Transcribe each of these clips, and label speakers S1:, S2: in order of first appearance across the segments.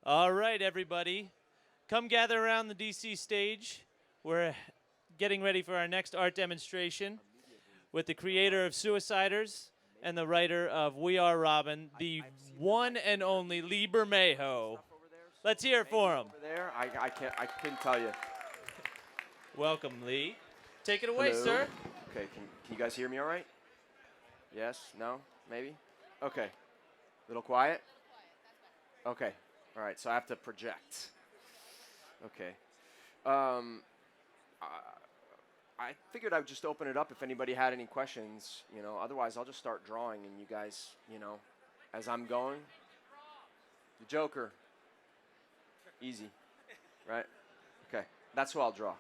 S1: All right, everybody. Come gather around the DC stage. We're getting ready for our next art demonstration with the creator of Suiciders and the writer of We Are Robin, the one and only Lee Bermejo. Let's hear it for him.
S2: Over there, I couldn't tell you.
S1: Welcome, Lee. Take it away,
S2: Hello?
S1: sir.
S2: Okay, can you guys hear me all right? Yes? No? Maybe? Okay. Little quiet? Okay. All right, so I have to project. Okay. I figured I would just open it up if anybody had any questions, Otherwise, I'll just start drawing and you guys, as I'm going. The Joker. Easy. Right? Okay. That's who I'll draw.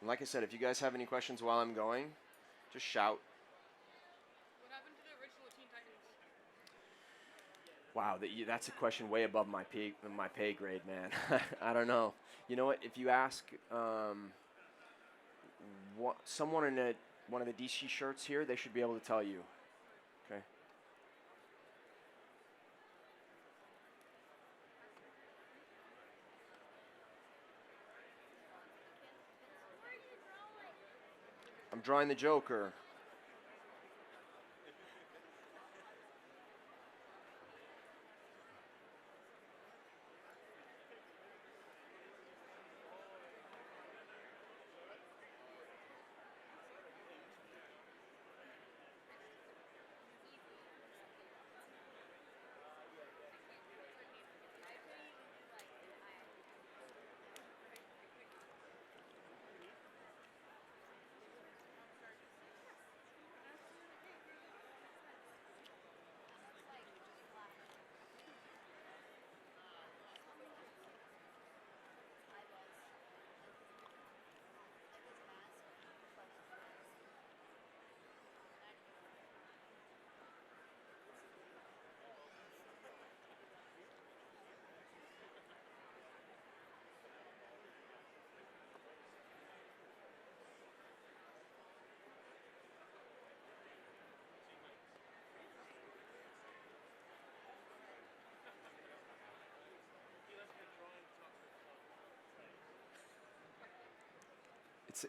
S2: And like I said, if you guys have any questions while I'm going, just shout.
S3: What happened to the original Teen Titans?
S2: Wow, that's a question way above my pay grade, man. I don't know. You know what? If you ask someone in one of the DC shirts here, they should be able to tell you. Okay. I'm drawing the Joker.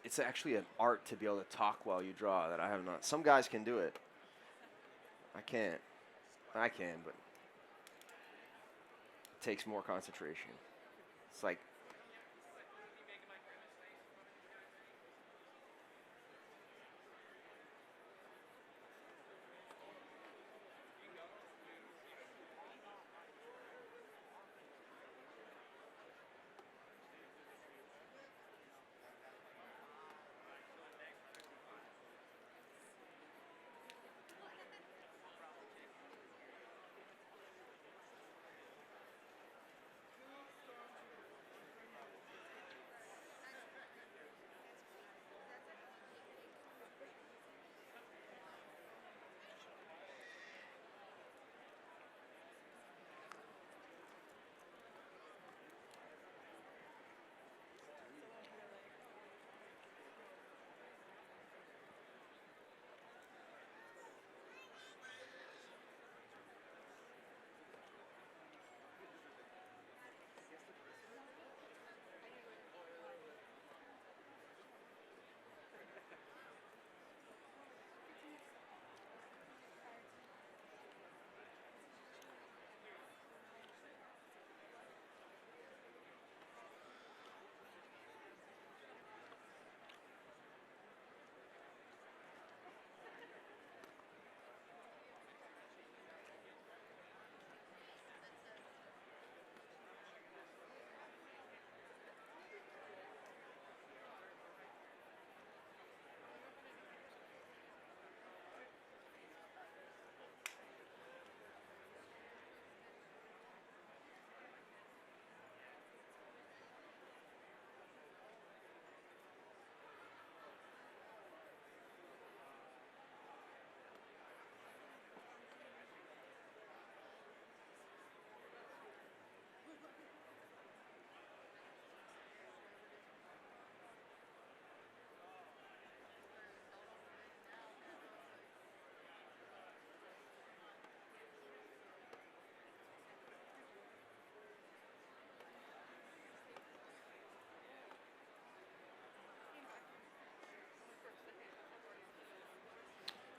S2: It's actually an art to be able to talk while you draw that I have not. Some guys can do it. I can't. I can, but it takes more concentration. It's like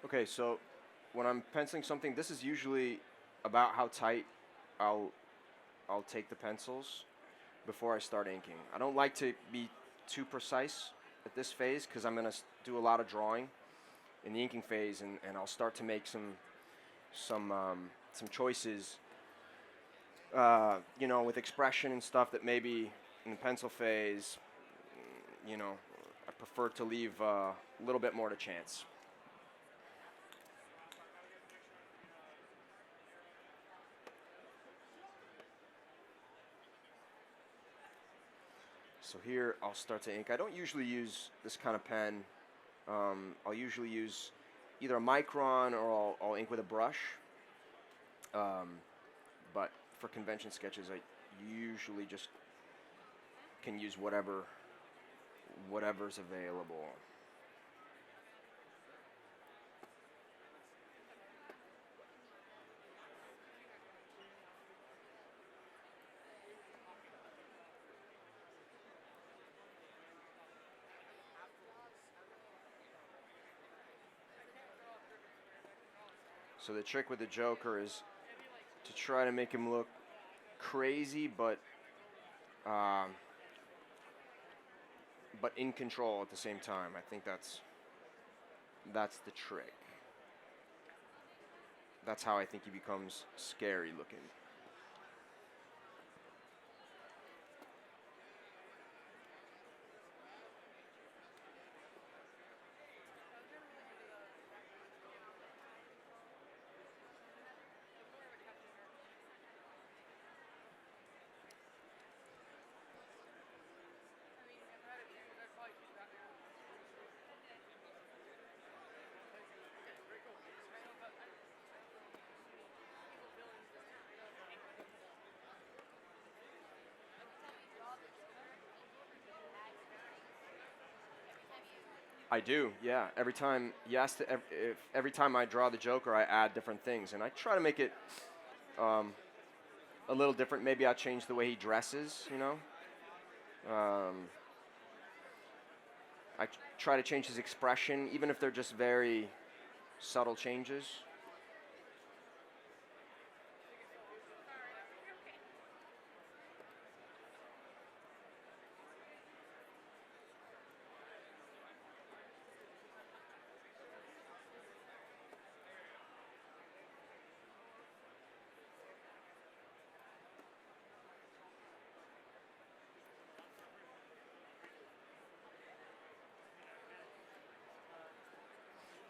S2: Okay, so when I'm penciling something, this is usually about how tight I'll I'll take the pencils before I start inking. I don't like to be too precise at this phase because I'm going to do a lot of drawing in the inking phase, and I'll start to make some choices, you know, with expression and stuff that maybe in the pencil phase, you know, I prefer to leave a little bit more to chance. So here I'll start to ink. I don't usually use this kind of pen. I'll usually use either a micron or I'll ink with a brush. But for convention sketches, I usually just can use whatever's available. So the trick with the Joker is to try to make him look crazy, but in control at the same time. I think that's the trick. That's how I think he becomes scary looking. I do, yeah. Every time every time I draw the Joker, I add different things, and I try to make it a little different. Maybe I change the way he dresses, you know. I try to change his expression, even if they're just very subtle changes.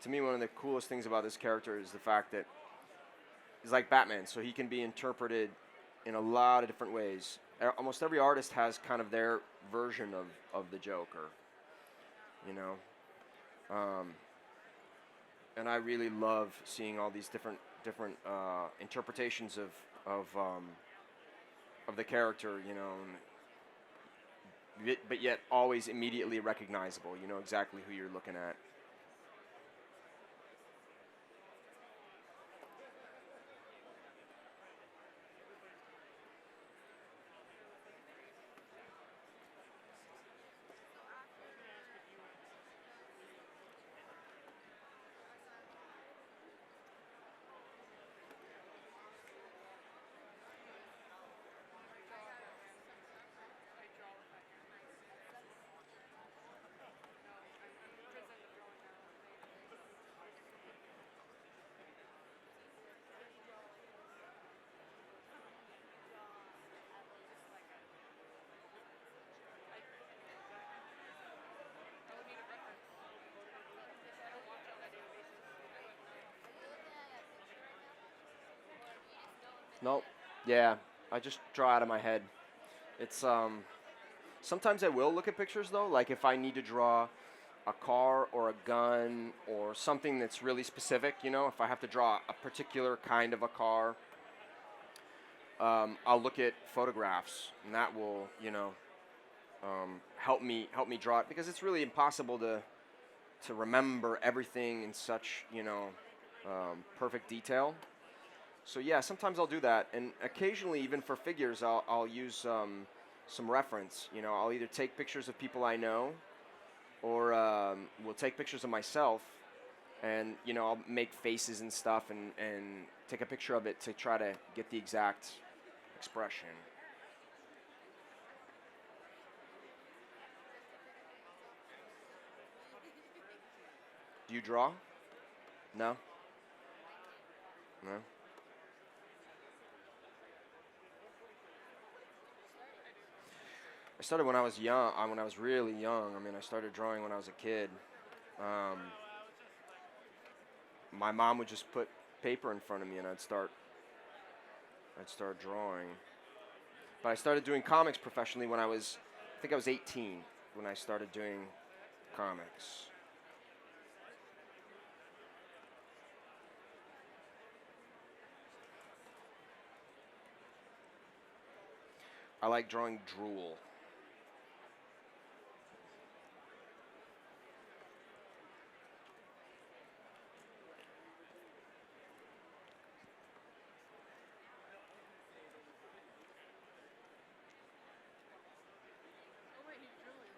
S2: To me, one of the coolest things about this character is the fact that he's like Batman, so he can be interpreted in a lot of different ways. Almost every artist has kind of their version of the Joker, you know. And I really love seeing all these different interpretations of the character, you know, but yet always immediately recognizable. You know exactly who you're looking at. Nope. Yeah, I just draw out of my head. It's sometimes I will look at pictures though, like if I need to draw a car or a gun or something that's really specific, you know, if I have to draw a particular kind of a car, I'll look at photographs, and that will, you know, help me draw it, because it's really impossible to remember everything in such, you know, perfect detail. So yeah, sometimes I'll do that, and occasionally, even for figures, I'll use some reference. You know, I'll either take pictures of people I know, or we'll take pictures of myself And I'll make faces and stuff and take a picture of it to try to get the exact expression. Do you draw? No? No? I started when I was young. When I was really young. I mean, I started drawing when I was a kid. My mom would just put paper in front of me, and I'd start drawing. But I started doing comics professionally when I think I was 18 when I started doing comics. I like drawing drool.
S3: Oh wait, he's drooling.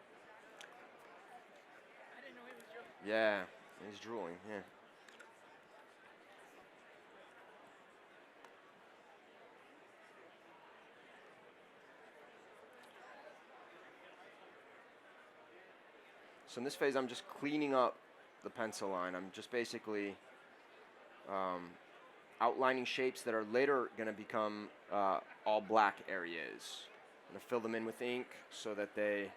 S3: I didn't know he was drooling.
S2: Yeah, he's drooling, yeah. So in this phase, I'm just cleaning up the pencil line. I'm just basically outlining shapes that are later going to become all black areas. I'm going to fill them in with ink so that they,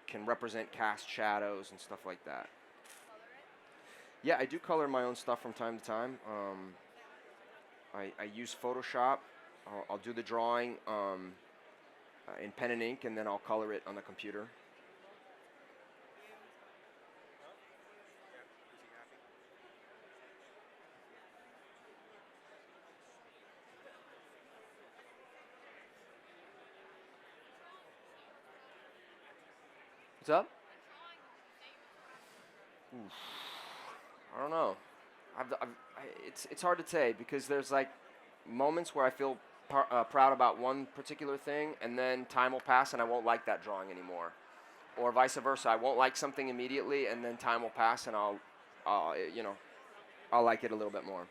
S2: can represent cast shadows and stuff like that. Yeah, I do color my own stuff from time to time. I use Photoshop. I'll do the drawing in pen and ink, and then I'll color it on the computer. What's up? Oof. I don't know. It's hard to say because there's like moments where I feel proud about one particular thing, and then time will pass and I won't like that drawing anymore, or vice versa. I won't like something immediately, and then time will pass and I'll like it a little bit more.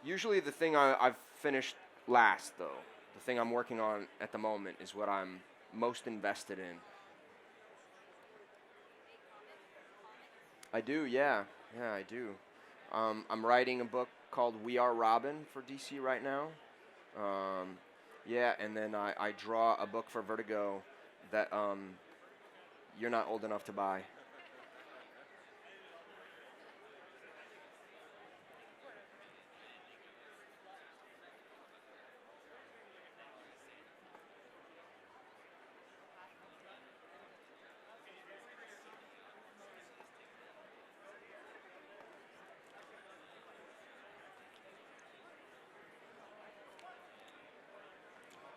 S2: Usually the thing I've finished last, though, the thing I'm working on at the moment, is what I'm most invested in. I do, yeah. Yeah, I do. I'm writing a book called We Are Robin for DC right now. Yeah, and then I draw a book for Vertigo that you're not old enough to buy.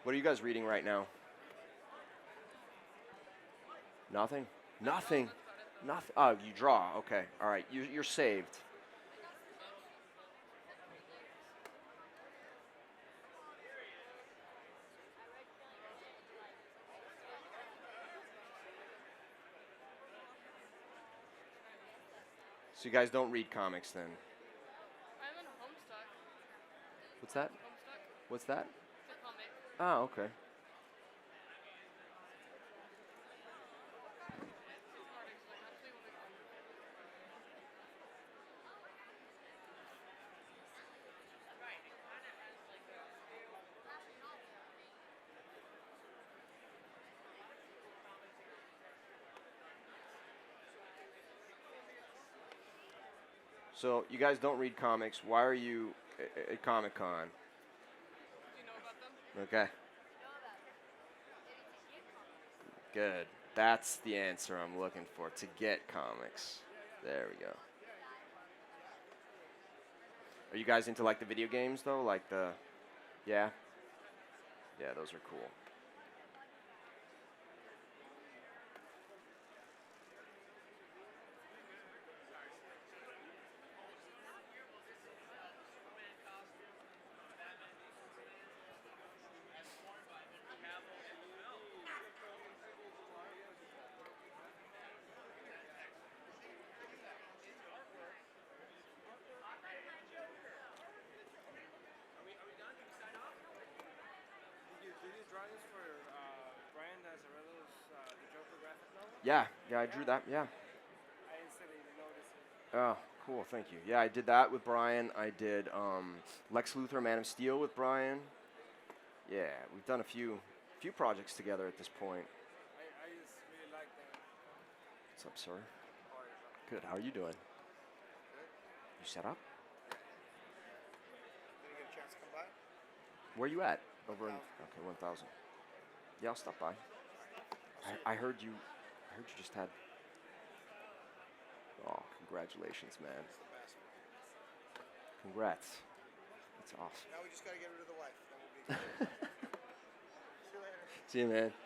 S2: What are you guys reading right now? Nothing? Nothing? Nothing? Oh, you draw. Okay. All right. You're saved. So you guys don't read comics then?
S3: I'm in Homestuck.
S2: What's that?
S3: Homestuck?
S2: What's that?
S3: It's a comic.
S2: Oh, okay. So you guys don't read comics. Why are you at Comic-Con?
S3: Do you know about them?
S2: Okay. Good. That's the answer I'm looking for, to get comics. There we go. Are you guys into like the video games though? Like the, yeah? Yeah, those are cool. Yeah, yeah, I drew that. Yeah.
S4: I instantly noticed it.
S2: Oh, cool. Thank you. Yeah, I did that with Brian. I did Lex Luthor, Man of Steel with Brian. Yeah, we've done a few projects together at this point.
S4: I just really like that.
S2: What's up, sir? Good. How are you doing? You set up?
S4: Did you get a chance to come by?
S2: Where you at? Over in okay, 1,000. Yeah, I'll stop by. I heard you. I heard you just had. Oh, congratulations, man.
S4: It's the best.
S2: Congrats. That's awesome.
S4: Now we just gotta get rid of the wife. Then we'll be good. See you later.
S2: See you, man.
S4: I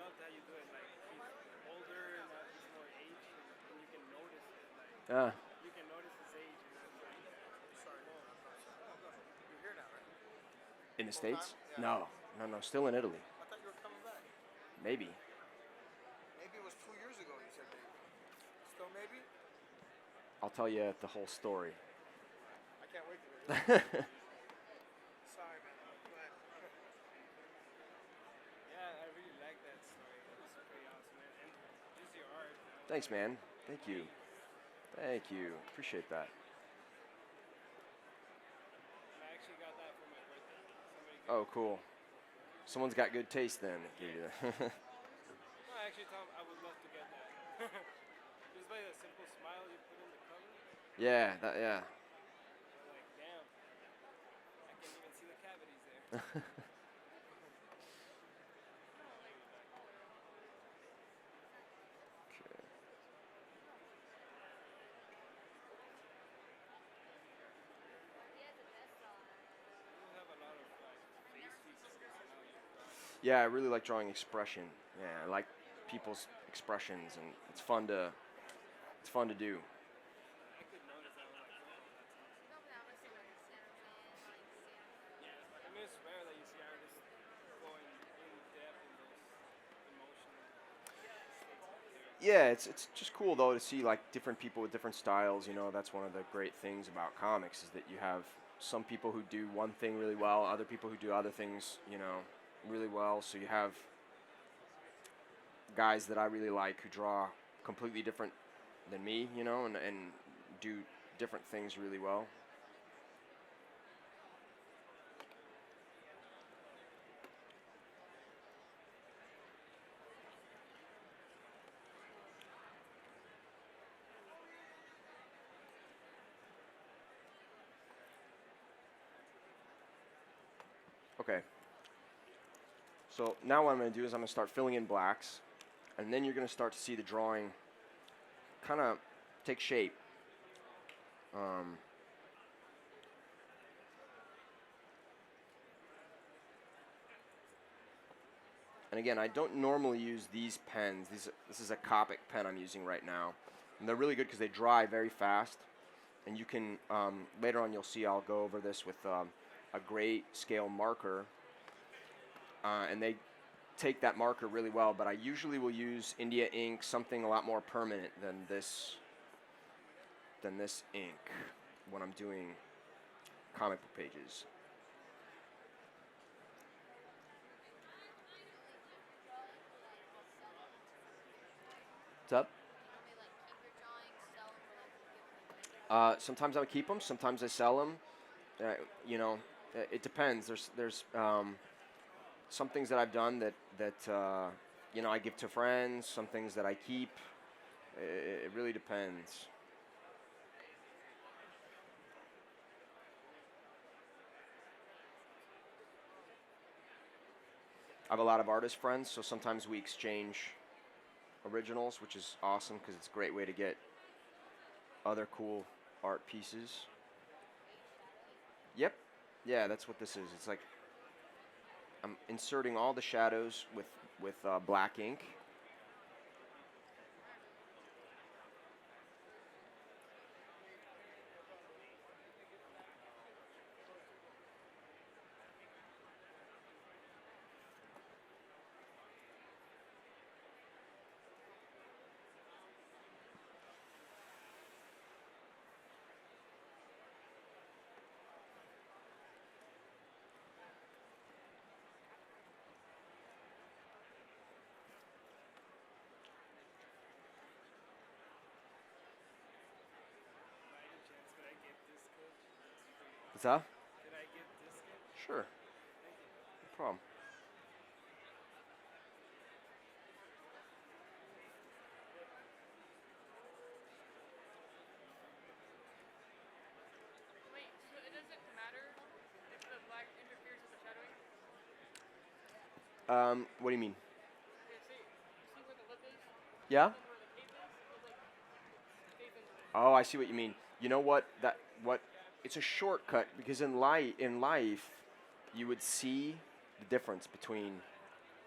S4: loved how you do it. Like he's older and he's more aged, and you can notice it. Like
S2: Yeah.
S4: you can notice his age. And it's like, sorry, you're here now, right?
S2: In the
S4: Full
S2: States?
S4: time? Yeah.
S2: No. Still in Italy.
S4: I thought you were coming back.
S2: Maybe.
S4: Maybe it was 2 years ago. You said maybe. Still maybe?
S2: I'll tell you the whole story.
S4: I can't wait to hear it. Sorry, man. Go ahead. Yeah, I really like that story. It's pretty awesome, man. And just your art.
S2: Thanks, man. Thank you. Thank you. Appreciate that.
S4: I actually got that for my birthday. Somebody
S2: Oh, cool. Someone's got good taste then.
S4: No, I actually told him I would love to get that. Just like a simple smile you put in the cover.
S2: Yeah.
S4: I'm like, damn. I can't even see the cavities there. You have a lot of like face features and how you draw.
S2: Yeah, I really like drawing expression. Yeah, I like people's expressions, and it's fun to do.
S4: I could notice that. I'm like, oh, that's awesome. I mean, it's rare that you see artists going in depth in those emotional states.
S2: Yeah, it's just cool though to see like different people with different styles. You know, that's one of the great things about comics is that you have some people who do one thing really well, other people who do other things, you know, really well. So you have guys that I really like who draw completely different than me, you know, and do different things really well. Okay. So now what I'm going to do is I'm going to start filling in blacks, and then you're going to start to see the drawing kind of take shape. And again, I don't normally use these pens. This is a Copic pen I'm using right now. And they're really good because they dry very fast. And you can, later on you'll see I'll go over this with a Grayscale marker. And they take that marker really well, but I usually will use India ink, something a lot more permanent than this ink when I'm doing comic book pages. What's up? Sometimes I would keep them. Sometimes I sell them. You know, it depends. There's some things that I've done that you know I give to friends. Some things that I keep. It really depends. I have a lot of artist friends, so sometimes we exchange originals, which is awesome because it's a great way to get other cool art pieces. Yep. Yeah, that's what this is. It's like I'm inserting all the shadows with black ink. What's up?
S4: Could I get this sketch?
S2: Sure.
S4: Thank you.
S2: No problem.
S3: Wait, so it doesn't matter if the black interferes with the shadowing?
S2: What do you mean?
S3: Okay, see, you see where the lip is?
S2: Yeah?
S3: And where the cape is? It's like, it stays into it.
S2: Oh, I see what you mean. You know what? It's a shortcut because in life, you would see the difference between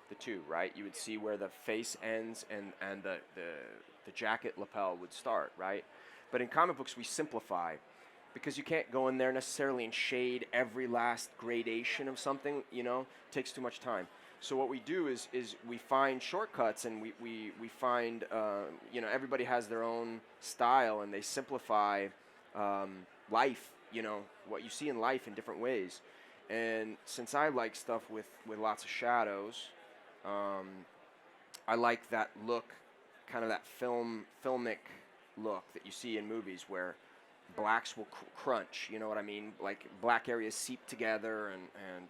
S2: the two, right? You would see where the face ends and the jacket lapel would start, right? But in comic books, we simplify because you can't go in there necessarily and shade every last gradation of something, you know, it takes too much time. So what we do is we find shortcuts and we find, you know, everybody has their own style and they simplify life, you know, what you see in life in different ways. And since I like stuff with lots of shadows, I like that look, kind of that filmic look that you see in movies where blacks will crunch, you know what I mean? Like black areas seep together and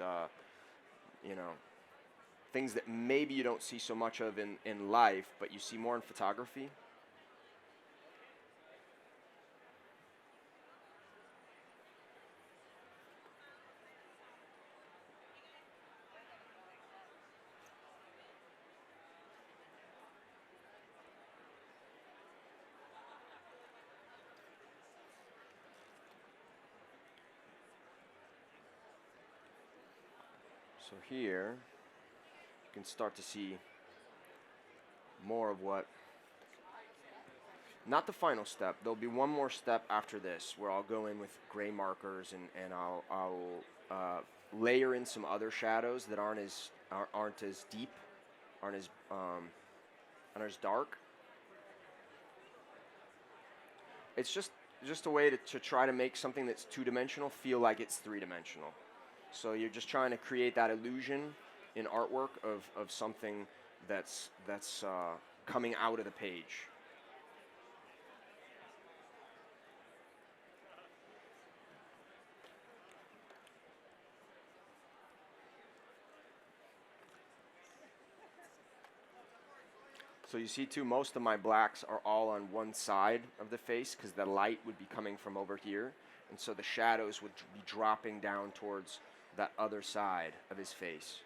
S2: you know, things that maybe you don't see so much of in life, but you see more in photography. So here, you can start to see more of what, not the final step, there'll be one more step after this where I'll go in with gray markers and I'll layer in some other shadows that aren't as deep, aren't as dark. It's just a way to try to make something that's two-dimensional feel like it's three-dimensional. So you're just trying to create that illusion in artwork of something that's coming out of the page. So you see too, most of my blacks are all on one side of the face because the light would be coming from over here. And so the shadows would be dropping down towards that other side of his face.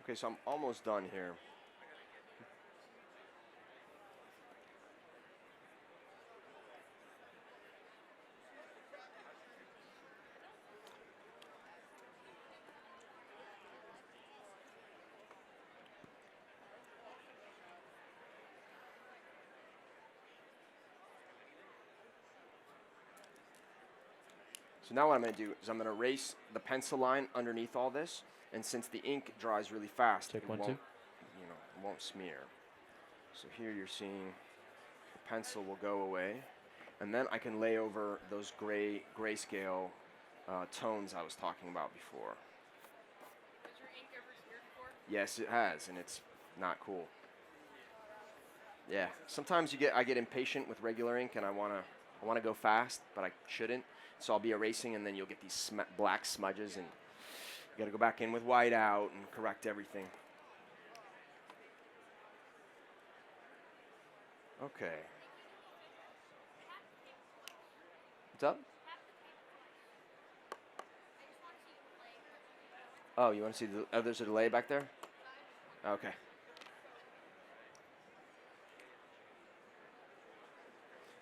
S2: Okay, so I'm almost done here. So now what I'm going to do is I'm going to erase the pencil line underneath all this, and since the ink dries really fast,
S1: Check
S2: it
S1: 1,
S2: won't,
S1: 2.
S2: you know, it won't smear. So here you're seeing the pencil will go away, and then I can lay over those grayscale tones I was talking about before.
S3: Has your ink ever smeared before?
S2: Yes, it has, and it's not cool. Yeah, sometimes I get impatient with regular ink, and I want to I want to go fast, but I shouldn't. So I'll be erasing, and then you'll get these black smudges, and you got to go back in with white out and correct everything. Okay. What's up? Oh, you want to see the there's a delay back there? Okay.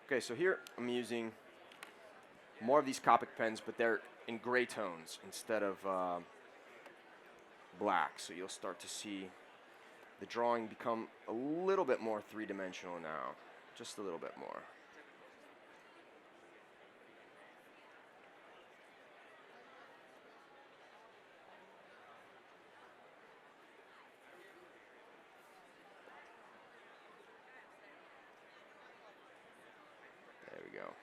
S2: Okay, so here I'm using more of these Copic pens, but they're in gray tones instead of black. So you'll start to see the drawing become a little bit more three-dimensional now, just a little bit more. There we go.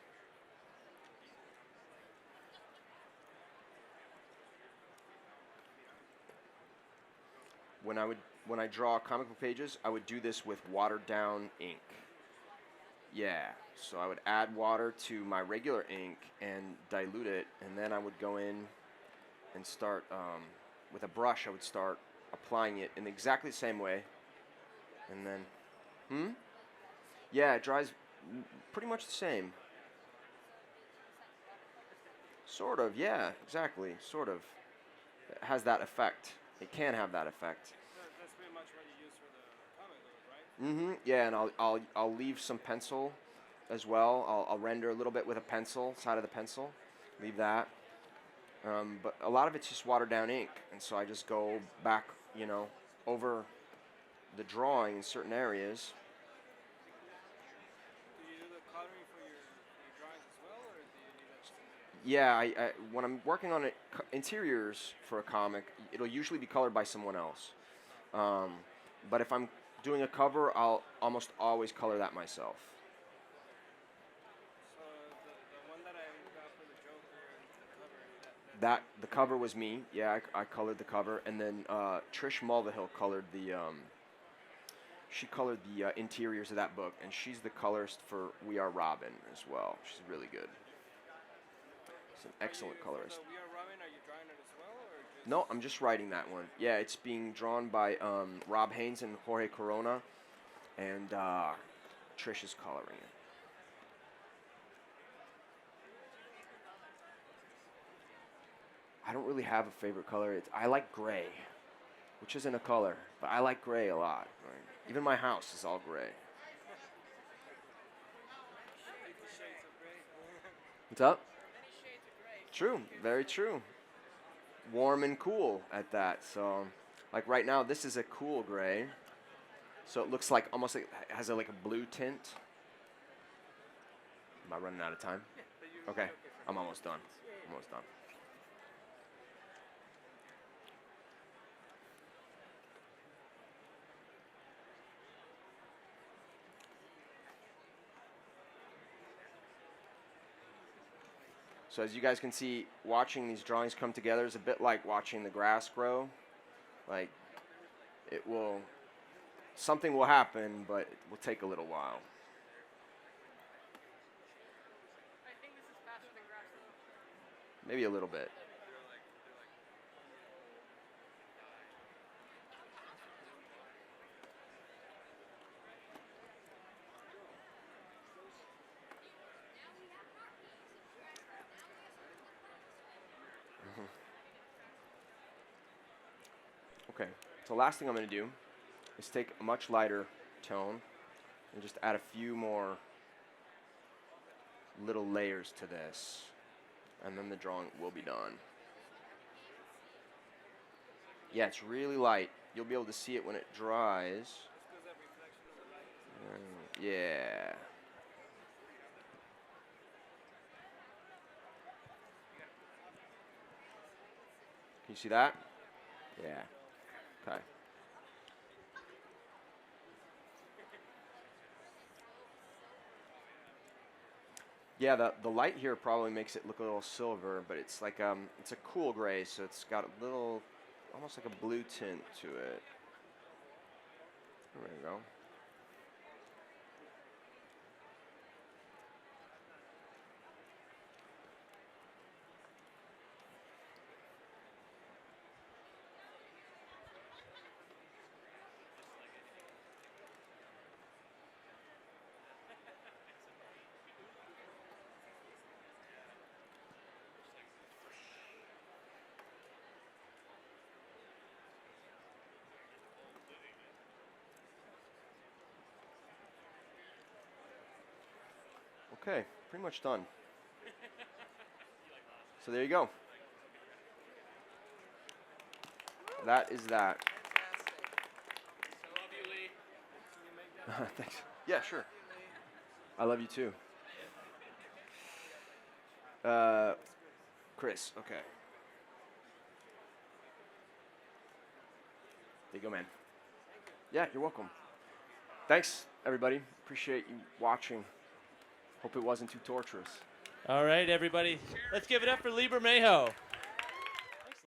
S2: When I draw comic book pages, I would do this with watered down ink. Yeah, so I would add water to my regular ink and dilute it, and then I would go in and start with a brush. I would start applying it in exactly the same way, and then yeah, it dries pretty much the same. Sort of, yeah, exactly, sort of. It has that effect. It can have that effect.
S4: That's pretty much what you use for the comic book, right?
S2: Yeah, and I'll leave some pencil as well. I'll render a little bit with a pencil, side of the pencil. Leave that. But a lot of it's just watered down ink, and so I just go back, over the drawing in certain areas.
S4: Do you do the coloring for your drawings as well, or do you need that?
S2: Yeah, when I'm working on interiors for a comic, it'll usually be colored by someone else. But if I'm doing a cover, I'll almost always color that myself.
S4: So the one that I got for the Joker, the cover,
S2: The cover was me. Yeah, I colored the cover, and then Trish Mulvihill colored she colored the interiors of that book, and she's the colorist for We Are Robin as well. She's really good. She's an excellent colorist.
S4: So We Are Robin, are you drawing it as well, or just?
S2: No, I'm just writing that one. Yeah, it's being drawn by Rob Haynes and Jorge Corona, and Trish is coloring it. I don't really have a favorite color. I like gray, which isn't a color, but I like gray a lot. Right? Even my house is all gray.
S4: 50 shades of gray.
S2: What's up?
S3: Many shades of gray.
S2: True, very true. Warm and cool at that. So, like right now, this is a cool gray. So it looks like almost like it has like a blue tint. Am I running out of time? Okay, I'm almost done. Almost done. So as you guys can see, watching these drawings come together is a bit like watching the grass grow. Like, something will happen, but it will take a little while.
S3: I think this is faster than grass though.
S2: Maybe a little bit. Okay, so last thing I'm going to do is take a much lighter tone and just add a few more little layers to this, and then the drawing will be done. Yeah, it's really light. You'll be able to see it when it dries. Yeah. Can you see that? Yeah. Okay. Yeah, the light here probably makes it look a little silver, but it's like it's a cool gray, so it's got a little, almost like a blue tint to it. There we go. Okay, pretty much done. So there you go. That is that.
S1: I love you, Lee.
S2: Thanks. Yeah, sure. I love you too. Chris, okay. There you go, man. Yeah, you're welcome. Thanks, everybody. Appreciate you watching. Hope it wasn't too torturous.
S1: All right, everybody. Let's give it up for Lee Bermejo.